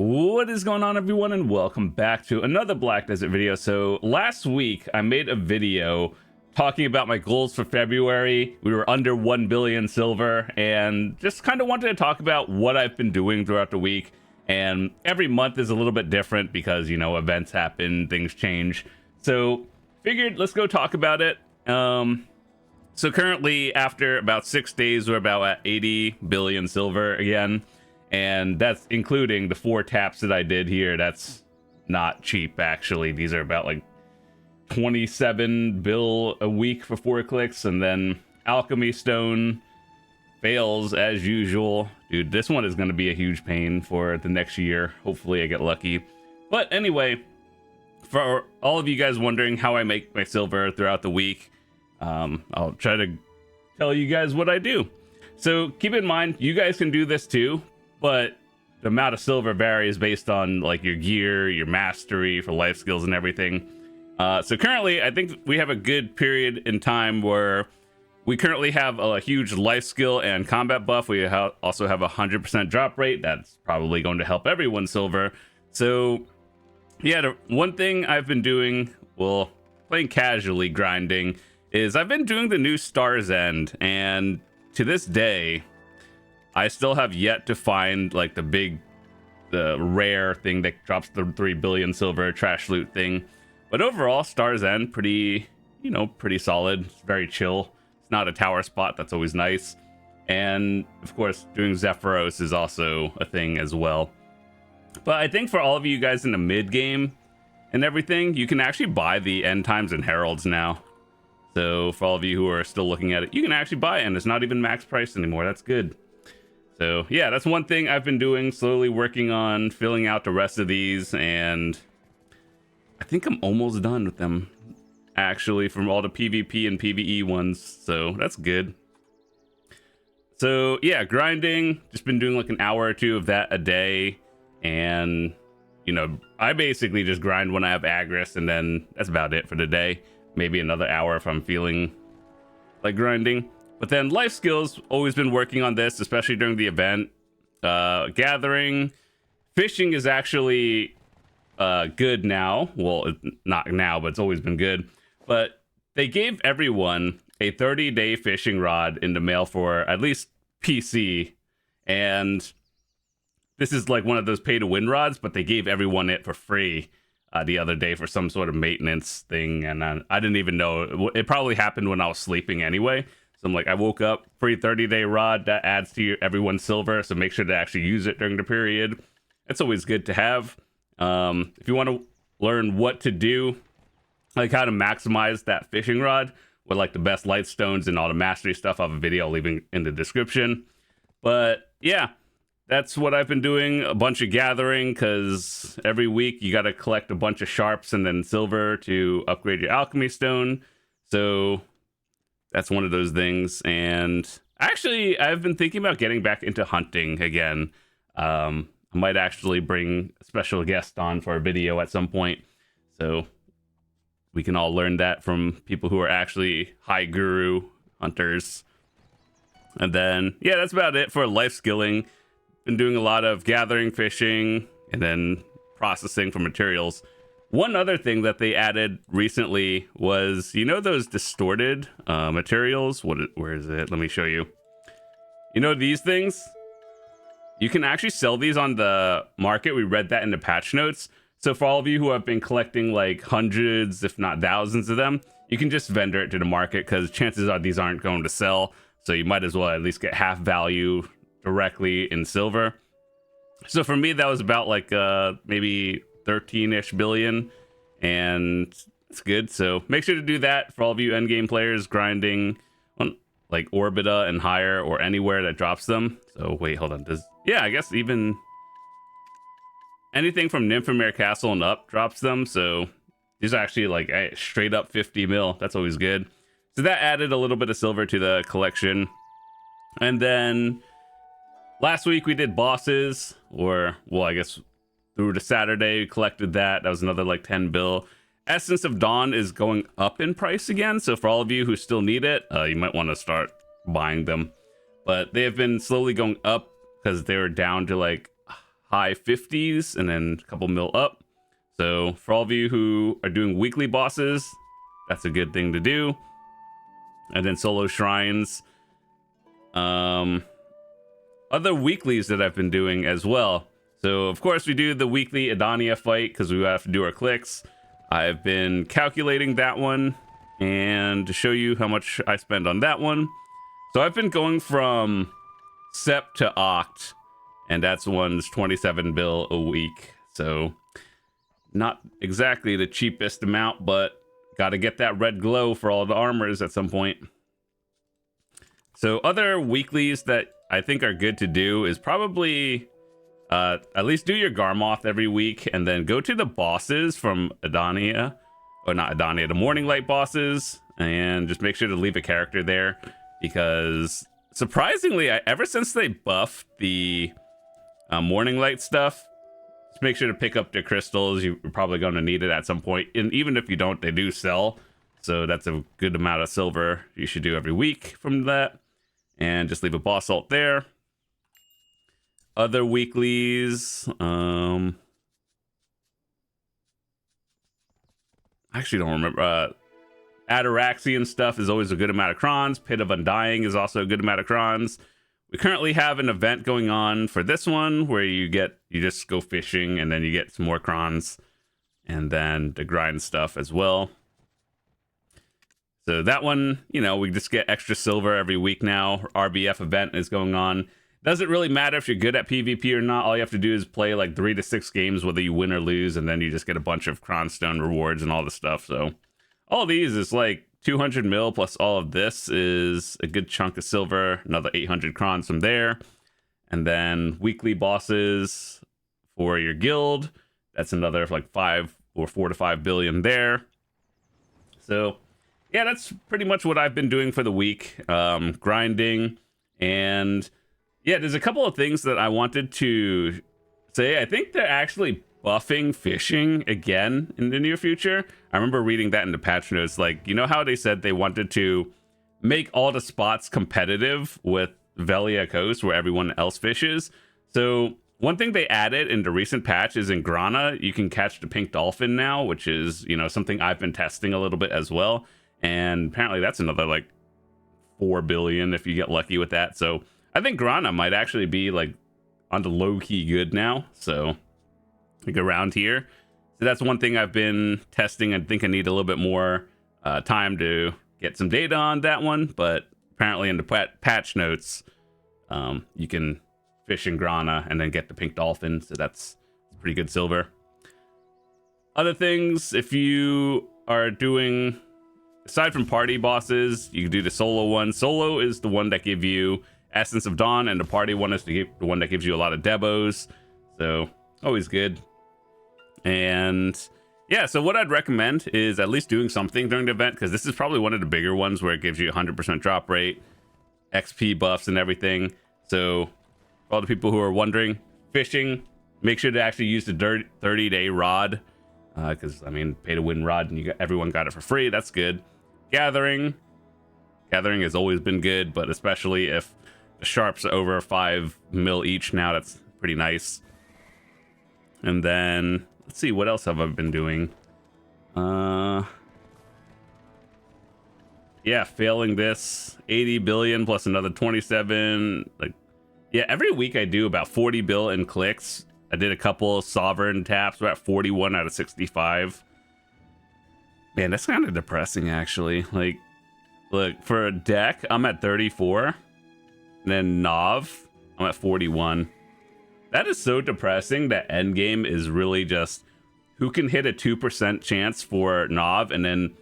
What is going on, everyone, and welcome back to another Black Desert video. So last week I made a video talking about my goals for February. We were under 1 billion silver and just kind of wanted to talk about what I've been doing throughout the week. And every month is a little bit different because, you know, events happen, things change. So figured let's go talk about it. So currently, after about 6 days, we're about at 80 billion silver again. And that's including the 4 taps that I did here. That's not cheap, actually. These are about like 27 bill a week for 4 clicks. And then Alchemy Stone fails as usual. Dude, this one is going to be a huge pain for the next year. Hopefully I get lucky. But anyway, for all of you guys wondering how I make my silver throughout the week, I'll try to tell you guys what I do. So keep in mind, you guys can do this too. But the amount of silver varies based on like your gear, your mastery for life skills and everything. So currently, I think we have a good period in time where we currently have a huge life skill and combat buff. We also have a 100% drop rate. That's probably going to help everyone silver. So yeah, the one thing I've been doing, well, playing casually, grinding, is I've been doing the new Star's End. And to this day, I still have yet to find like the rare thing that drops the 3 billion silver trash loot thing. But overall, Star's End, pretty solid. It's very chill. It's not a tower spot. That's always nice. And of course, doing Zephyros is also a thing as well. But I think for all of you guys in the mid game and everything, you can actually buy the End Times and Heralds now. So for all of you who are still looking at it, you can actually buy it, and it's not even max price anymore. That's good. So yeah, that's one thing I've been doing, slowly working on filling out the rest of these, and I think I'm almost done with them, actually, from all the PvP and PvE ones, so that's good. So yeah, grinding, just been doing like an hour or 2 of that a day, and you know, I basically just grind when I have Agris, and then that's about it for the day. Maybe another hour if I'm feeling like grinding. But then life skills, always been working on this, especially during the event. Gathering, fishing is actually good now. Well, not now, but it's always been good. But they gave everyone a 30-day fishing rod in the mail for at least PC. And this is like one of those pay-to-win rods, but they gave everyone it for free the other day for some sort of maintenance thing. And I didn't even know. It probably happened when I was sleeping anyway. So I'm like, I woke up, free 30-day rod, that adds to everyone's silver, so make sure to actually use it during the period. It's always good to have. If you want to learn what to do, like how to maximize that fishing rod with like the best light stones and all the mastery stuff, I have a video I'll leave in the description. But yeah, that's what I've been doing, a bunch of gathering, because every week you got to collect a bunch of sharps and then silver to upgrade your alchemy stone. So that's one of those things. And actually, I've been thinking about getting back into hunting again. I might actually bring a special guest on for a video at some point, so we can all learn that from people who are actually high guru hunters. And then, yeah, that's about it for life skilling. Been doing a lot of gathering, fishing, and then processing for materials. One other thing that they added recently was, you know, those distorted materials? Where is it? Let me show you. You know these things? You can actually sell these on the market. We read that in the patch notes. So for all of you who have been collecting like hundreds, if not thousands of them, you can just vendor it to the market because chances are these aren't going to sell. So you might as well at least get half value directly in silver. So for me, that was about like maybe 13-ish billion, and it's good. So make sure to do that for all of you endgame players grinding on like Orbita and higher, or anywhere that drops them. So wait, hold on. Yeah, I guess even anything from Nymphomere Castle and up drops them. So these are actually like straight up 50 mil. That's always good. So that added a little bit of silver to the collection. And then last week we did bosses, or well, I guess through the Saturday, we collected that. That was another like 10 bill. Essence of Dawn is going up in price again. So for all of you who still need it, you might want to start buying them. But they have been slowly going up because they were down to like high 50s and then a couple mil up. So for all of you who are doing weekly bosses, that's a good thing to do. And then solo shrines. Other weeklies that I've been doing as well. So of course we do the weekly Adania fight because we have to do our clicks. I've been calculating that one and to show you how much I spend on that one. So I've been going from Sep to Oct, and that's one's 27 bill a week. So not exactly the cheapest amount, but got to get that red glow for all the armors at some point. So other weeklies that I think are good to do is probably at least do your Garmoth every week, and then go to the bosses from Adania, or not Adania, the Morning Light bosses, and just make sure to leave a character there, because surprisingly, ever since they buffed the Morning Light stuff, just make sure to pick up the crystals. You're probably going to need it at some point, and even if you don't, they do sell, so that's a good amount of silver you should do every week from that, and just leave a boss ult there. Other weeklies, I actually don't remember. Ataraxian stuff is always a good amount of crons. Pit of Undying is also a good amount of crons. We currently have an event going on for this one where you just go fishing and then you get some more crons, and then the grind stuff as well. So that one, we just get extra silver every week now. RBF event is going on. Doesn't really matter if you're good at PvP or not. All you have to do is play like 3 to 6 games, whether you win or lose, and then you just get a bunch of Cronstone rewards and all the stuff. So all these is like 200 mil plus all of this is a good chunk of silver, another 800 crons from there. And then weekly bosses for your guild, that's another like 4 to 5 billion there. So yeah, that's pretty much what I've been doing for the week, grinding. And yeah, there's a couple of things that I wanted to say. I think they're actually buffing fishing again in the near future. I remember reading that in the patch notes. Like, how they said they wanted to make all the spots competitive with Velia Coast where everyone else fishes. So one thing they added in the recent patch is in Grana, you can catch the pink dolphin now, which is, something I've been testing a little bit as well. And apparently that's another like 4 billion if you get lucky with that. So I think Grana might actually be like on the low key good now. So like around here. So that's one thing I've been testing. I think I need a little bit more time to get some data on that one. But apparently in the patch notes, you can fish in Grana and then get the pink dolphin. So that's pretty good silver. Other things, if you are doing, aside from party bosses, you can do the solo one. Solo is the one that give you Essence of Dawn, and the party one is the one that gives you a lot of debos. So always good. And yeah, so what I'd recommend is at least doing something during the event, because this is probably one of the bigger ones where it gives you 100% drop rate, XP buffs and everything. So for all the people who are wondering, fishing, make sure to actually use the 30-day rod, because I mean, pay to win rod, and everyone got it for free. That's good. Gathering has always been good, but especially if the sharps are over 5 mil each now, that's pretty nice. And then let's see, what else have I been doing? Yeah, failing this 80 billion plus another 27. Like, yeah, every week I do about 40 bill in clicks. I did a couple of sovereign taps. We're at 41 out of 65. Man, that's kind of depressing, actually. Like, look, for a deck, I'm at 34. And then Nov, I'm at 41. That is so depressing that endgame is really just who can hit a 2% chance for Nov and then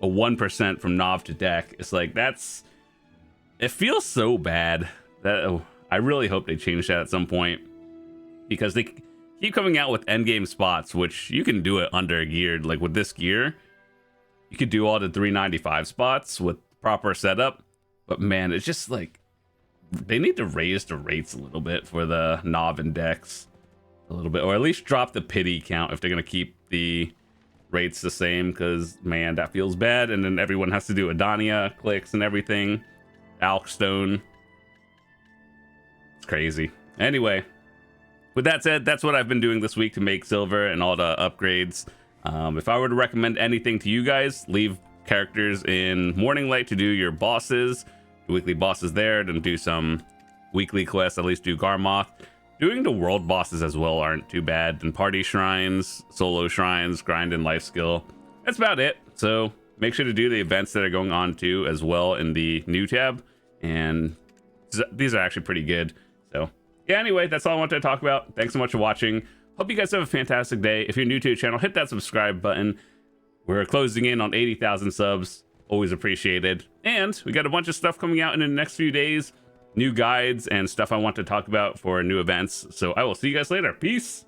a 1% from Nov to deck. It's like, it feels so bad. I really hope they change that at some point, because they keep coming out with endgame spots, which you can do it under geared. Like with this gear, you could do all the 395 spots with proper setup. But man, it's just like, they need to raise the rates a little bit for the Nov and decks a little bit, or at least drop the pity count if they're going to keep the rates the same, because man, that feels bad. And then everyone has to do Adania clicks and everything. Alkstone. It's crazy. Anyway, with that said, that's what I've been doing this week to make silver and all the upgrades. If I were to recommend anything to you guys, leave characters in Morning Light to do your bosses, weekly bosses there, then do some weekly quests, at least do Garmoth. Doing the world bosses as well aren't too bad. And party shrines, solo shrines, grind and life skill. That's about it. So make sure to do the events that are going on too as well in the new tab. And these are actually pretty good. So yeah, anyway, that's all I wanted to talk about. Thanks so much for watching. Hope you guys have a fantastic day. If you're new to the channel, hit that subscribe button. We're closing in on 80,000 subs. Always appreciated. And we got a bunch of stuff coming out in the next few days. New guides and stuff I want to talk about for new events. So I will see you guys later. Peace.